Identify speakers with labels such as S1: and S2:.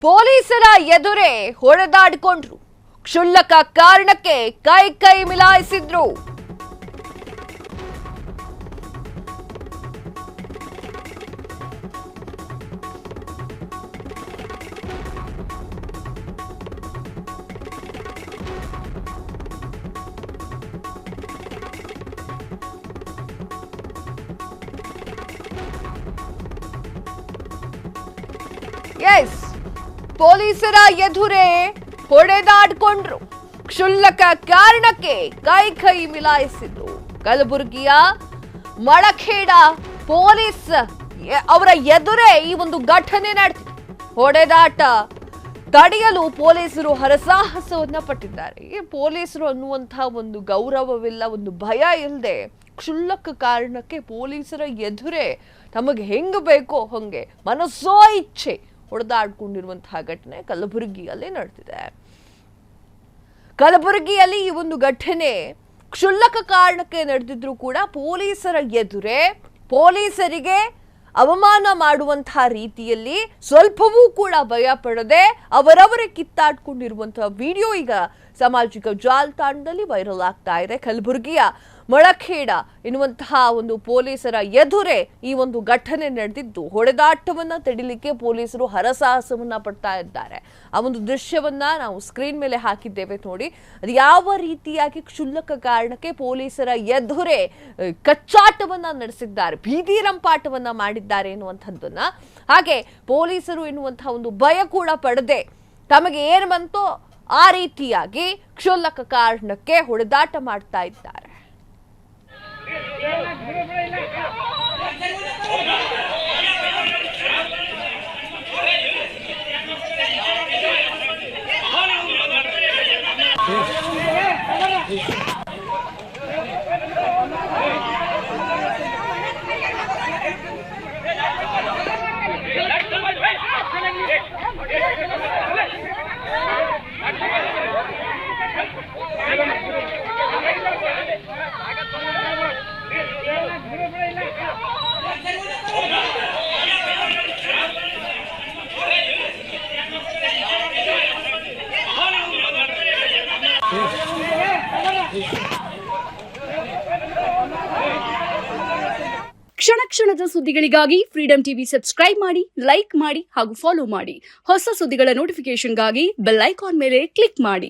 S1: ಪೊಲೀಸರ ಎದುರೇ ಹೊಡೆದಾಡಿಕೊಂಡ್ರು. ಕ್ಷುಲ್ಲಕ ಕಾರಣಕ್ಕೆ ಕೈ ಮಿಲಾಯಿಸಿದ್ರು. ಎಸ್, ಪೊಲೀಸರ ಎದುರೇ ಹೊಡೆದಾಡ್ಕೊಂಡ್ರು. ಕ್ಷುಲ್ಲಕ ಕಾರಣಕ್ಕೆ ಕೈ ಮಿಲಾಯಿಸಿದ್ರು. ಕಲಬುರಗಿಯ ಮಳಖೇಡ ಪೊಲೀಸ್ ಅವರ ಎದುರೇ ಈ ಒಂದು ಘಟನೆ ನಡೆದಿದೆ. ಹೊಡೆದಾಟ ತಡೆಯಲು ಪೊಲೀಸರು ಹರಸಾಹಸವನ್ನ ಪಟ್ಟಿದ್ದಾರೆ. ಪೊಲೀಸರು ಅನ್ನುವಂತಹ ಒಂದು ಗೌರವವಿಲ್ಲ, ಒಂದು ಭಯ ಇಲ್ಲದೆ ಕ್ಷುಲ್ಲಕ ಕಾರಣಕ್ಕೆ ಪೊಲೀಸರ ಎದುರೇ ತಮಗೆ ಹೆಂಗ ಬೇಕೋ ಹಂಗೆ ಮನಸ್ಸೋ ಇಚ್ಛೆ ಹೊಡೆದಾಡ್ಕೊಂಡಿರುವಂತಹ ಘಟನೆ ಕಲಬುರಗಿಯಲ್ಲಿ ನಡೆದಿದೆ. ಕಲಬುರಗಿಯಲ್ಲಿ ಈ ಒಂದು ಘಟನೆ ಕ್ಷುಲ್ಲಕ ಕಾರಣಕ್ಕೆ ನಡೆದಿದ್ರು ಕೂಡ ಪೊಲೀಸರ ಎದುರೇ ಪೊಲೀಸರಿಗೆ ಅವಮಾನ ಮಾಡುವಂತಹ ರೀತಿಯಲ್ಲಿ ಸ್ವಲ್ಪವೂ ಕೂಡ ಭಯ ಪಡದೆ ಅವರವರೇ ಕಿತ್ತಾಡ್ಕೊಂಡಿರುವಂತಹ ವಿಡಿಯೋ ಈಗ ಸಾಮಾಜಿಕ ಜಾಲತಾಣದಲ್ಲಿ ವೈರಲ್ ಆಗ್ತಾ ಇದೆ. ಕಲಬುರಗಿಯ ಮಳಖೇಡ ಎನ್ನುವಂತಹ ಒಂದು ಪೊಲೀಸರ ಎದುರೇ ಈ ಒಂದು ಘಟನೆ ನಡೆದಿದ್ದು, ಹೊಡೆದಾಟವನ್ನ ತಡಿಲಿಕ್ಕೆ ಪೊಲೀಸರು ಹರಸಾಹಸವನ್ನ ಪಡ್ತಾ ಇದ್ದಾರೆ. ಆ ಒಂದು ದೃಶ್ಯವನ್ನ ನಾವು ಸ್ಕ್ರೀನ್ ಮೇಲೆ ಹಾಕಿದ್ದೇವೆ ನೋಡಿ. ಅದು ಯಾವ ರೀತಿಯಾಗಿ ಕ್ಷುಲ್ಲಕ ಕಾರಣಕ್ಕೆ ಪೊಲೀಸರ ಎದುರೇ ಕಚ್ಚಾಟವನ್ನ ನಡೆಸಿದ್ದಾರೆ, ಬೀದಿ ರಂಪಾಟವನ್ನ ಮಾಡಿದ್ದಾರೆ ಎನ್ನುವಂಥದ್ದನ್ನ, ಹಾಗೆ ಪೊಲೀಸರು ಎನ್ನುವಂತಹ ಒಂದು ಭಯ ಕೂಡ ಪಡದೆ ತಮಗೆ ಏನು ಬಂತೋ ಆ ರೀತಿಯಾಗಿ ಕ್ಷುಲ್ಲಕ ಕಾರಣಕ್ಕೆ ಹೊಡೆದಾಟ ಮಾಡ್ತಾ ಇದ್ದಾರೆ.
S2: ಕ್ಷಣ ಕ್ಷಣದ ಸುದ್ದಿಗಳಿಗಾಗಿ ಫ್ರೀಡಂ ಟಿವಿ ಸಬ್ಸ್ಕ್ರೈಬ್ ಮಾಡಿ, ಲೈಕ್ ಮಾಡಿ ಹಾಗೂ ಫಾಲೋ ಮಾಡಿ. ಹೊಸ ಸುದ್ದಿಗಳ ನೋಟಿಫಿಕೇಶನ್ಗಾಗಿ ಬೆಲ್ ಐಕಾನ್ ಮೇಲೆ ಕ್ಲಿಕ್ ಮಾಡಿ.